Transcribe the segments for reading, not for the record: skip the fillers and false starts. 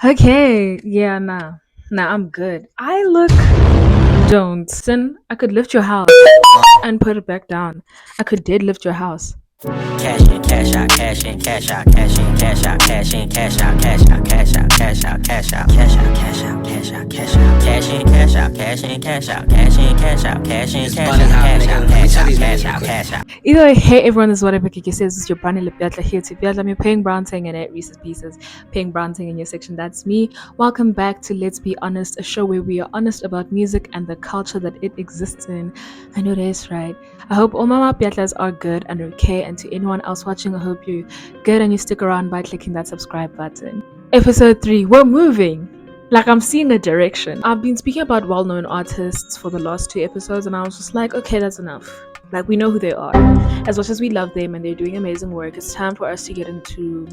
Okay, yeah, nah. Nah, I'm good. I look don't. Then I could lift your house and put it back down. I could deadlift your house. Cash in, cash out, cash in, cash out, cash in, cash out, cash in, cash out, cash out, cash out, cash out, cash out, cash out, cash out, cash out, cash out, cash in, cash out, cash in, cash out, cash in, cash out, cash in, cash out, cash out, cash out, cash out, cash out. Either way, hey everyone, this is what Epic says. It's your Bunny Lepiatla here to Piatla. Me paying brown thing and at Reese's Pieces, paying brown thing in your section. That's me. Welcome back to Let's Be Honest, a show where we are honest about music and the culture that it exists in. I know that's right. I hope all my Piatlas are good and okay, and to anyone else watching, I hope you're good and you stick around by clicking that subscribe button. Episode 3, we're moving. Like I'm seeing a direction. I've been speaking about well-known artists for the last 2 episodes and I was just like, okay, that's enough. Like we know who they are. As much as we love them and they're doing amazing work, it's time for us to get into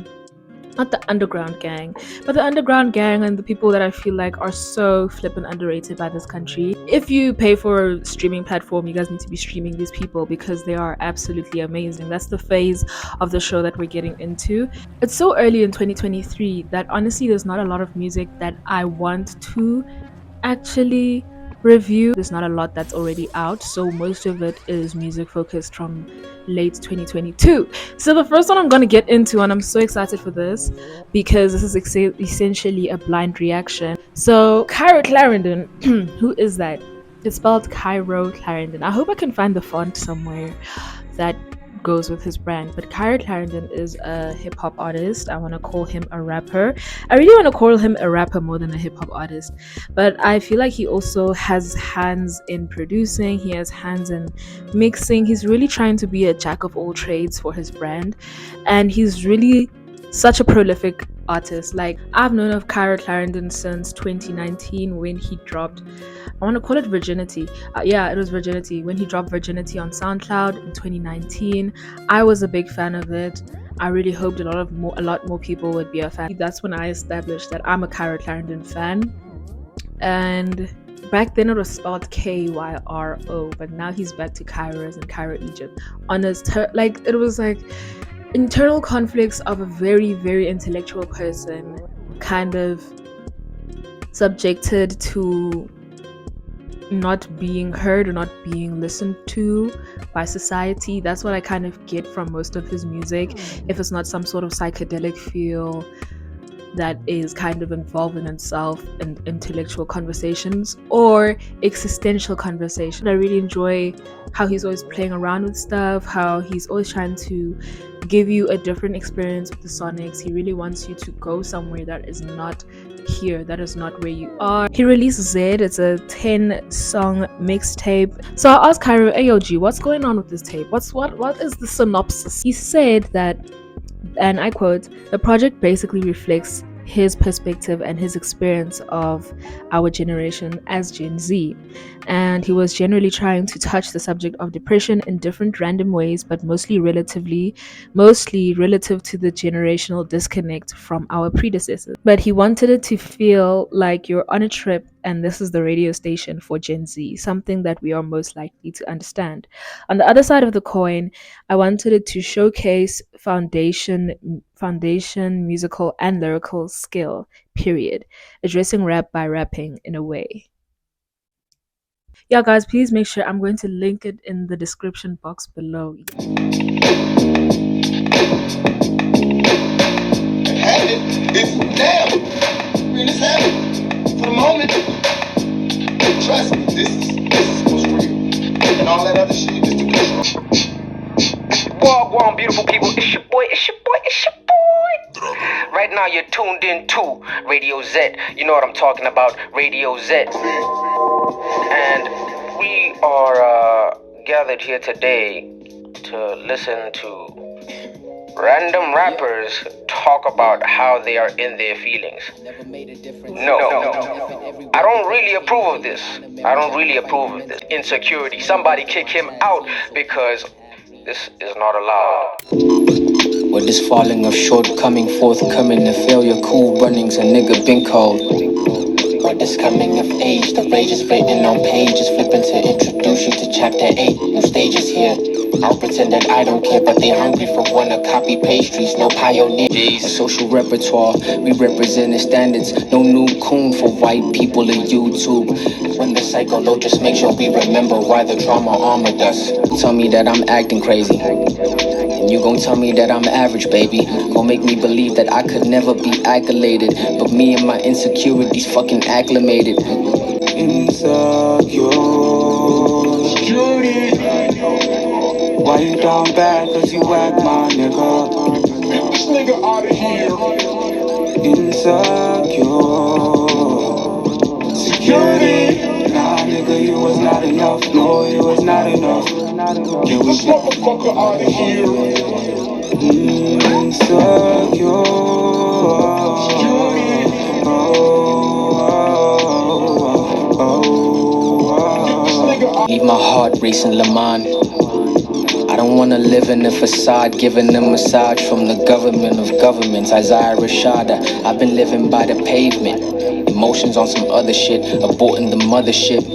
not the underground gang, but the underground gang and the people that I feel like are so flippin' underrated by this country. If you pay for a streaming platform, you guys need to be streaming these people because they are absolutely amazing. That's the phase of the show that we're getting into. It's so early in 2023 that honestly there's not a lot of music that I want to actually review. There's not a lot that's already out, so most of it is music focused from late 2022. So the first one I'm going to get into, and I'm so excited for this because this is essentially a blind reaction. So Cairo Clarendon, who is that? It's spelled Cairo Clarendon. I hope I can find the font somewhere that goes with his brand, but Cairo Clarendon is a hip-hop artist. I want to call him a rapper. I really want to call him a rapper more than a hip-hop artist, but I feel like he also has hands in producing, he has hands in mixing. He's really trying to be a jack of all trades for his brand, and he's really such a prolific artist. Like I've known of Cairo Clarendon since 2019 when he dropped, I want to call it Virginity. Yeah, it was Virginity. When he dropped Virginity on SoundCloud in 2019, I was a big fan of it. I really hoped a lot more people would be a fan. That's when I established that I'm a Cairo Clarendon fan. And back then it was spelled Kyro, but now he's back to Kairos and Cairo, Egypt. It was like internal conflicts of a very, very intellectual person, kind of subjected to not being heard or not being listened to by society. That's what I kind of get from most of his music. If it's not some sort of psychedelic feel that is kind of involving itself in intellectual conversations or existential conversation. I really enjoy how he's always playing around with stuff, how he's always trying to give you a different experience with the sonics. He really wants you to go somewhere that is not here, that is not where you are. He released Zed. It's a 10-song mixtape. So I asked Cairo, AOG, what's going on with this tape? What is the synopsis? He said that, and I quote, the project basically reflects his perspective and his experience of our generation as Gen Z. And he was generally trying to touch the subject of depression in different random ways, but mostly relative to the generational disconnect from our predecessors. But he wanted it to feel like you're on a trip and this is the radio station for Gen Z, something that we are most likely to understand. On the other side of the coin, I wanted it to showcase foundation musical and lyrical skill, period, addressing rap by rapping in a way. Yeah, guys, please make sure, I'm going to link it in the description box below. It's damn. I mean, it's happening. For the moment, trust me, this is what's real. And all that other shit is the control. Wagwan, beautiful people, it's your boy. Right now you're tuned in to Radio Z. You know what I'm talking about, Radio Z. And we are gathered here today to listen to random rappers talk about how they are in their feelings. No. I don't really approve of this. Insecurity. Somebody kick him out because this is not allowed. With this falling of shortcoming, forthcoming, the failure, cool runnings, a nigga been cold. With this coming of age, the rage is written on pages, flipping to introduce you to chapter 8, new stages here. I'll pretend that I don't care, but they hungry for wanna copy pastries. No pioneer, a social repertoire. We represent the standards. No new coon for white people in YouTube. When the cycle low, just make sure we remember why the trauma armored us. Tell me that I'm acting crazy, and you gon' tell me that I'm average, baby. Gon' make me believe that I could never be accoladed, but me and my insecurities fucking acclimated. Insecure. Why you down bad? Cause you whack my nigga. Get this nigga out of here. Insecure. Security. Nah, nigga, you was not enough. No, you was not enough. Get this motherfucker out of here. Insecure. Leave my heart racing, Lamont. I don't wanna live in a facade, giving a massage from the government of governments. Isaiah Rashada, I've been living by the pavement. Emotions on some other shit, aborting the mothership.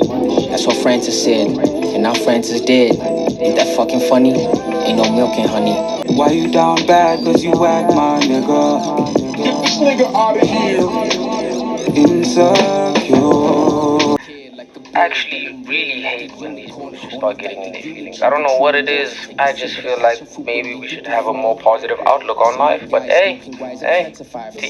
That's what Francis said, and now Francis dead. Ain't that fucking funny? Ain't no milk and honey. Why you down bad? Cause you whack my nigga. Get this nigga out of here. Insecure. I actually really hate when these people start getting in their feelings. I don't know what it is. I just feel like maybe we should have a more positive outlook on life. But hey, to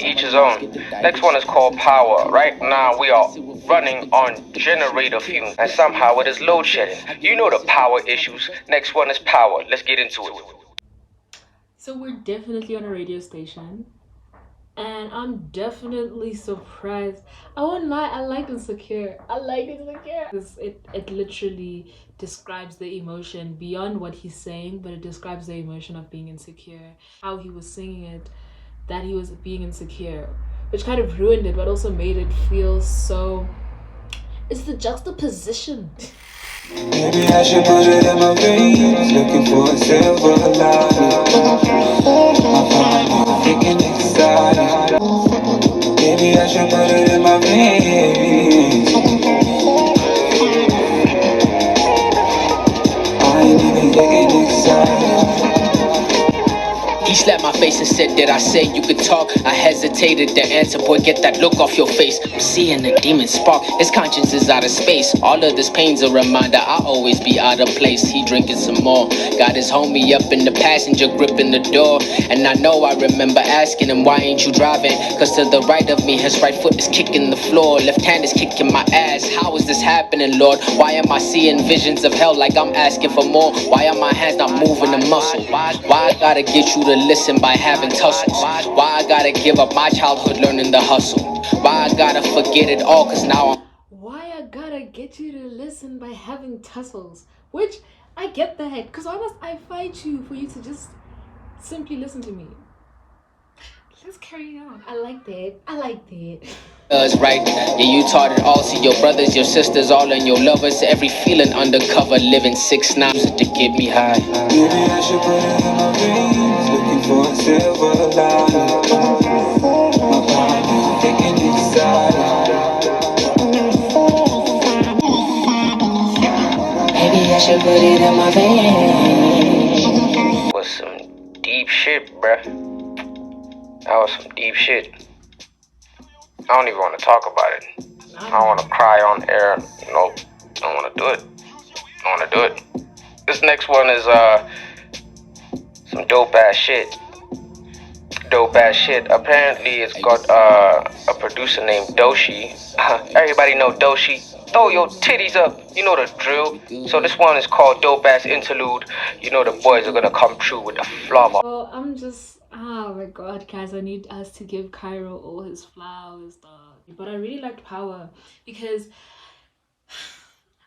each his own. Next one is called Power. Right now we are running on generator fumes, and somehow it is load shedding. You know the power issues. Next one is Power. Let's get into it. So we're definitely on a radio station, and I'm definitely surprised. I won't lie, I like Insecure. It literally describes the emotion beyond what he's saying, but it describes the emotion of being insecure. How he was singing it, that he was being insecure, which kind of ruined it, but also made it feel so... It's the juxtaposition. Maybe I should put it in my veins, looking for a silver lining. My body thinking excited. Maybe I should put it in my veins. I ain't even getting excited. He slapped my face and said, did I say you could talk? I hesitated to answer, boy, get that look off your face. I'm seeing a demon spark, his conscience is out of space. All of this pain's a reminder, I'll always be out of place. He drinking some more, got his homie up in the passenger, gripping the door. And I know I remember asking him, why ain't you driving? Cause to the right of me, his right foot is kicking the floor. Left hand is kicking my ass, how is this happening, Lord? Why am I seeing visions of hell like I'm asking for more? Why are my hands not moving a muscle? Why I gotta get you to listen by having tussles? Why I gotta give up my childhood learning the hustle? Why I gotta forget it all cause now I'm... Why I gotta get you to listen by having tussles? Which, I get that, cause why must I fight you for you to just simply listen to me? Let's carry on. I like that. Right, yeah, you taught it all to your brothers, your sisters, all and your lovers. Every feeling undercover, living 6'9" to get me high. Maybe I should put it in my veins, looking for a silver lining. My body thinking excited. Maybe I should put it in my veins. Was some deep shit, bruh. That was some deep shit. I don't even want to talk about it. I don't want to cry on air. Nope. I don't want to do it. This next one is some dope ass shit. Apparently it's got a producer named Doshi. Everybody know Doshi. Throw your titties up. You know the drill. So this one is called Dope Ass Interlude. You know the boys are gonna come through with the flavor. Oh, oh my god, guys, I need us to give Cairo all his flowers, dog. But I really liked Power because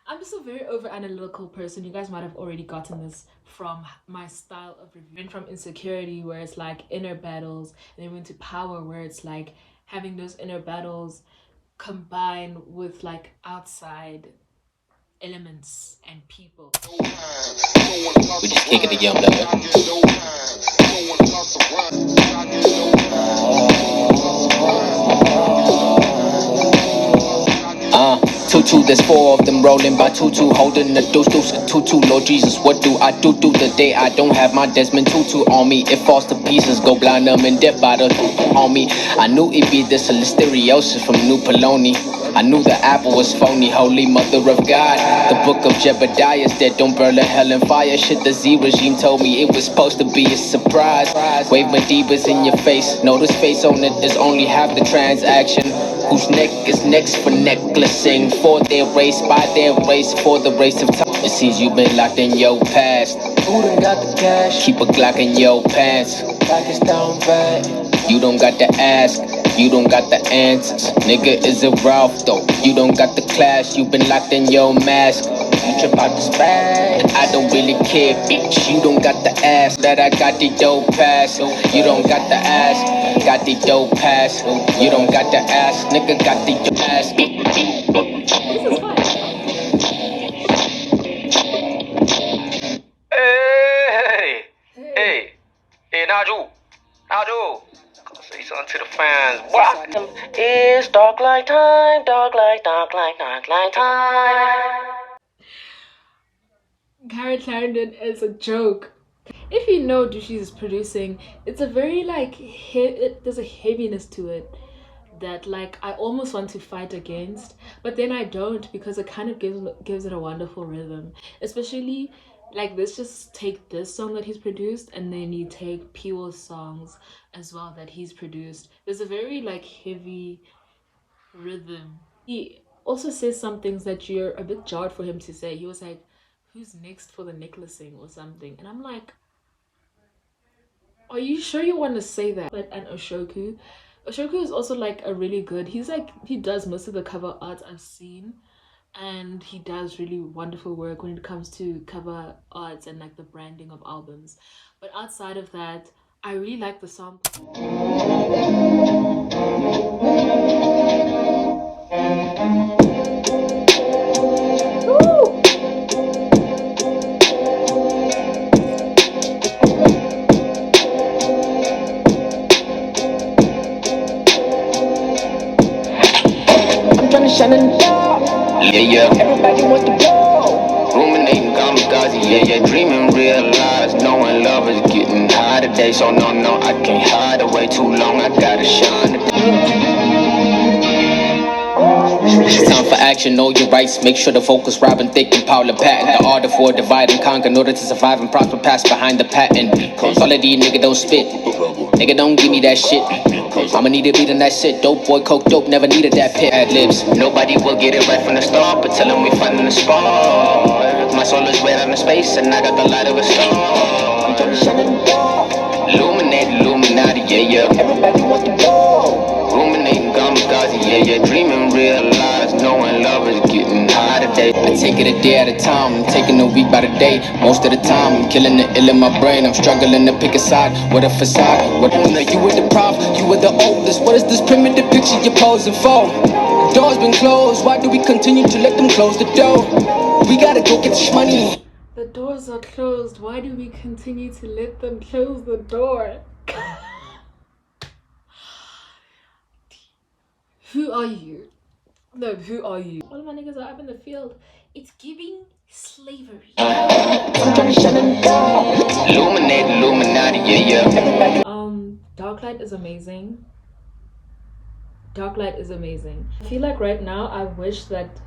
I'm just a very over-analytical person. You guys might have already gotten this from my style of review. Went from Insecurity, where it's like inner battles, and then went to Power, where it's like having those inner battles combined with like outside elements and people. We just kicking it, young brother. Tutu, there's four of them rolling by Tutu, holding the deuce, deuce, and Tutu. Lord Jesus, what do I do the day I don't have my Desmond Tutu on me? It falls to pieces, go blind, I'm in debt by the on me. I knew it'd be this listeriosis from New Poloni. I knew the apple was phony, holy mother of God. The book of Jebediah is dead, don't burn the hell and fire. Shit, the Z regime told me it was supposed to be a surprise. Wave Medivas in your face, notice face on it is only half the transaction. Whose neck is next for necklacing, for their race, by their race, for the race of time. It seems you've been locked in your past. Who done got the cash? Keep a Glock in your pants. Like it's down bad. You don't got the ask, you don't got the answers. Nigga is a Ralph though. You don't got the class, you been locked in your mask. You trip out this bag, and I don't really care, bitch. You don't got the ass that I got the dope pass. You don't got the ass, got the dope pass. You don't got the ass, nigga got the dope ass. Hey, Naju. Say something to the fans. Wow. It's dark like time, dark like time. Clarendon is a joke. If you know Dushi's is producing, it's a very like there's a heaviness to it that like I almost want to fight against, but then I don't, because it kind of gives it a wonderful rhythm. Especially like, let's just take this song that he's produced, and then you take P.O.'s songs as well that he's produced. There's a very like heavy rhythm. He also says some things that you're a bit jarred for him to say. He was like, who's next for the necklacing or something, and I'm like, are you sure you want to say that? And Oshoku is also like a really good, he does most of the cover art I've seen, and he does really wonderful work when it comes to cover arts and like the branding of albums. But outside of that, I really like the sample. I'm trying to shine in the dark. Yeah. Everybody wants to go. Ruminating kamikaze, yeah. Dreaming, realize knowing love is getting high today. So no, I can't hide away too long. I gotta shine today. It's time for action, know your rights. Make sure to focus, Robin Thicke and Paula Patton. The art of war, divide and conquer in order to survive and prosper, pass behind the patent. Quality, nigga, don't spit. Nigga, don't give me that shit. I'ma need a beat and that shit. Dope boy, coke dope, never needed that pit. Ad libs. Nobody will get it right from the start, but tell them we finding the spot. My soul is way out in space, and I got the light of a star. I'm trying to shine in the dark. Illuminate, Illuminati, yeah. Everybody wants to go. Ruminating kamikaze, yeah. Dreaming, realize knowing love is getting high today. I take it a day at a time, I'm taking a week by the day. Most of the time, I'm killing the ill in my brain. I'm struggling to pick a side, what a facade. What you were the prop, you were the oldest. What is this primitive picture you're posing for? The door's been closed, why do we continue to let them close the door? We gotta go get this money. The doors are closed. Why do we continue to let them close the door? Who are you? No, who are you? All of my niggas are up in the field. It's giving slavery. Illuminate, Illuminati, yeah. Darklight is amazing. Darklight is amazing. I feel like right now I wish that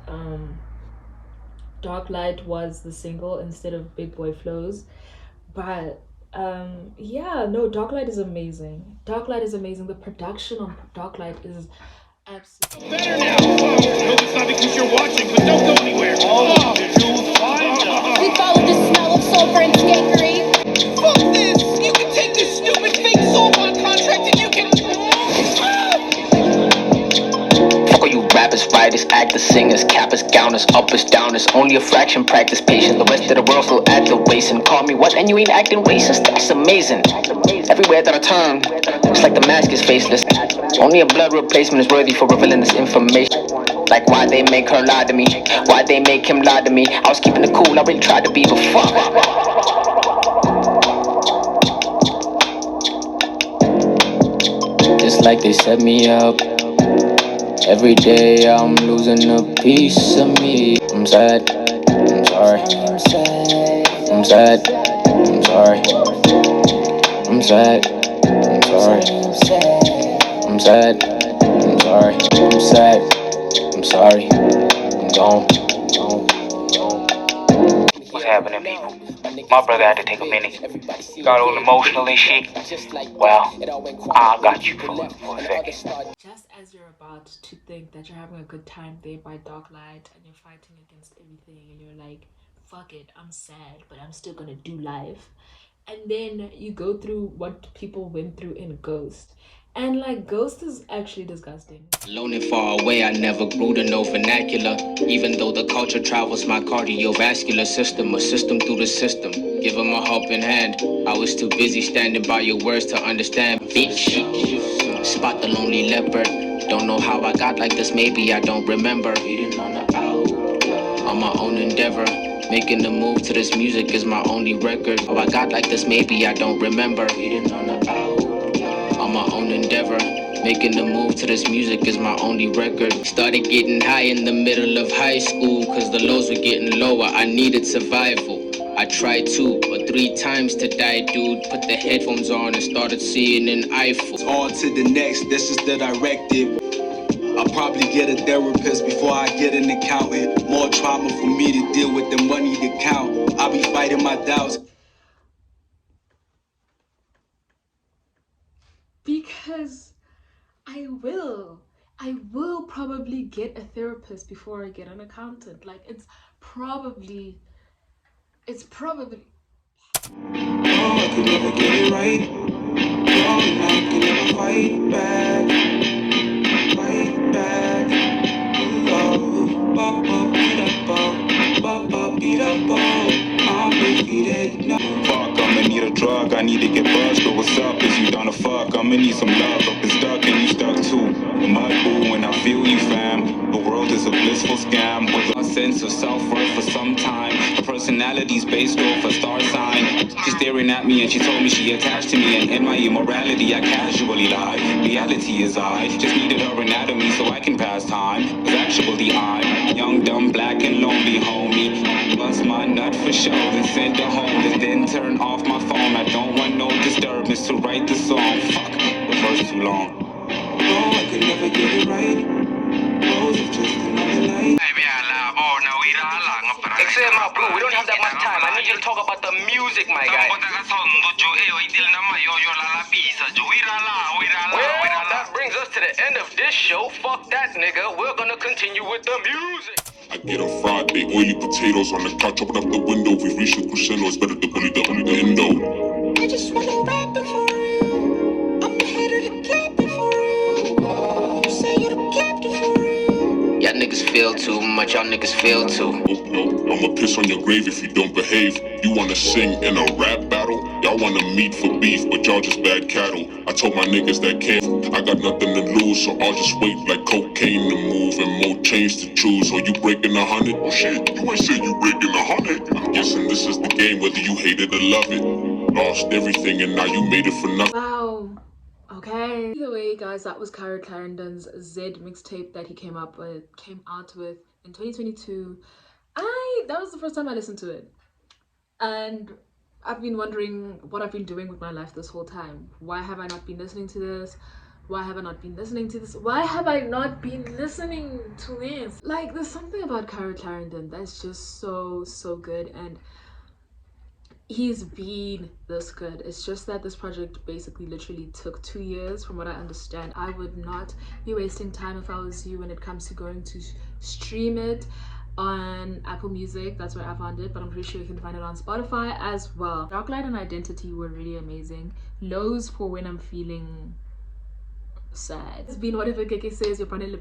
Darklight was the single instead of Big Boy Flows. But yeah, no, Darklight is amazing. Darklight is amazing. The production on Darklight is absolutely better now. No, it's not because you're watching, but don't go anywhere. Oh, you fine job. We follow the smell of sulfur and skankery. Fuck this! You can take this stupid fake Solvon contract and you can. Fuck all you rappers, writers, actors, singers, cappers, gowners, uppers, downers. Only a fraction practice patience. The rest of the world still at the waist. And call me what? And you ain't acting racist? That's amazing. Everywhere that I turn, it's like the mask is faceless. Only a blood replacement is worthy for revealing this information. Like why they make her lie to me, why they make him lie to me. I was keeping it cool, I really tried to be, but fuck. Just like they set me up, Every day I'm losing a piece of me. I'm sad, I'm sorry. I'm sad, I'm sorry. I'm sad, I'm sorry. I'm sad, I'm sorry. I'm sad, I'm sorry. I'm gone. What's happening, people? My brother had to take a minute. Got all emotional and shit. Well, I got you for a second. Just as you're about to think that you're having a good time there by darklight and you're fighting against everything and you're like, fuck it, I'm sad, but I'm still gonna do life. And then you go through what people went through in Ghost. And like, Ghost is actually disgusting. Alone and far away, I never grew to no vernacular. Even though the culture travels my cardiovascular system, a system through the system. Give him a helping hand. I was too busy standing by your words to understand, bitch. Spot the lonely leopard. Don't know how I got like this, maybe I don't remember. On my own endeavor. Making the move to this music is my only record. How I got like this, maybe I don't remember. On my own endeavor. Making the move to this music is my only record. Started getting high in the middle of high school, cause the lows were getting lower, I needed survival. I tried 2 or 3 times to die, dude. Put the headphones on and started seeing an Eiffel. On to the next, this is the directive. I'll probably get a therapist before I get an accountant. More trauma for me to deal with than money to count. I'll be fighting my doubts. Because I will probably get a therapist before I get an accountant. Like, it's probably Oh, I could never get it right. Oh, and I could never fight back. I'm defeated now. Fuck, I'ma need a drug. I need to get buzzed. But what's up? Is you down to fuck? I'ma need some love. I've been stuck and you stuck too. The mud boo and I feel you, fam. The world is a blissful scam with a sense of self-worth for some time. Her personality's based off a star sign. She's staring at me and she told me she attached to me. And in my immorality, I casually lie. Reality is I just needed her anatomy so I can pass time. Cause actually I'm young, dumb, black, and lonely, homie. Bust my nut for show, then send her home, and then turn off my phone. I don't want no disturbance to write the song. Fuck, the verse too long. No, I could never get it right. Rose is just another night. Excel my blue, we don't have that much time. I need you to talk about the music, my guy. Well, that brings us to the end of this show. Fuck that nigga, we're gonna continue with the music. I get a fried big oily potatoes on the couch, open up the window. We reach the crescendo, it's better to bully the window. I just wanna rap it for real. I'm the head of the captain for real. You say you're the captain for real. Y'all niggas feel too much, y'all niggas feel too. No, I'ma piss on your grave if you don't behave. You wanna sing in a rap battle? Y'all wanna meet for beef, but y'all just bad cattle. I told my niggas that can't. I got nothing to lose, so I'll just wait like cocaine to move and more chains to choose. Or you breaking 100? Oh shit, you ain't say you breaking 100. I'm guessing this is the game, whether you hate it or love it. Lost everything and now you made it for nothing. wow. Okay. Either way, guys, that was Clarendon's Z mixtape that he came out with in 2022. That was the first time I listened to it, and I've been wondering what I've been doing with my life this whole time. Why have I not been listening to this? Why have I not been listening to this? Why have I not been listening to this? Like, there's something about Clarendon that's just so good, and he's been this good. It's just that this project basically literally took 2 years from what I understand. I would not be wasting time if I was you when it comes to going to stream it on Apple Music. That's where I found it, but I'm pretty sure you can find it on Spotify as well. Darklight and Identity were really amazing. Lows for when I'm feeling sad. It's been whatever Keke says. You're probably me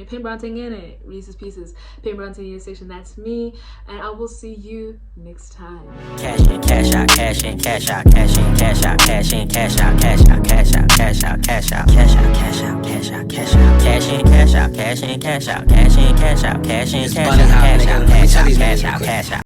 Payne Brown in it. Reese's Pieces. Payne Brown in your section. That's me, and I will see you next time. Cash in, cash out, cash in, cash out, cash in, cash out, cash in, cash out, cash out, cash out, cash out, cash out, cash out, cash out, cash out, cash out, cash in, cash out, cash in, cash out, cash in, cash out, cash in, cash out, cash out, cash out, cash out, cash out.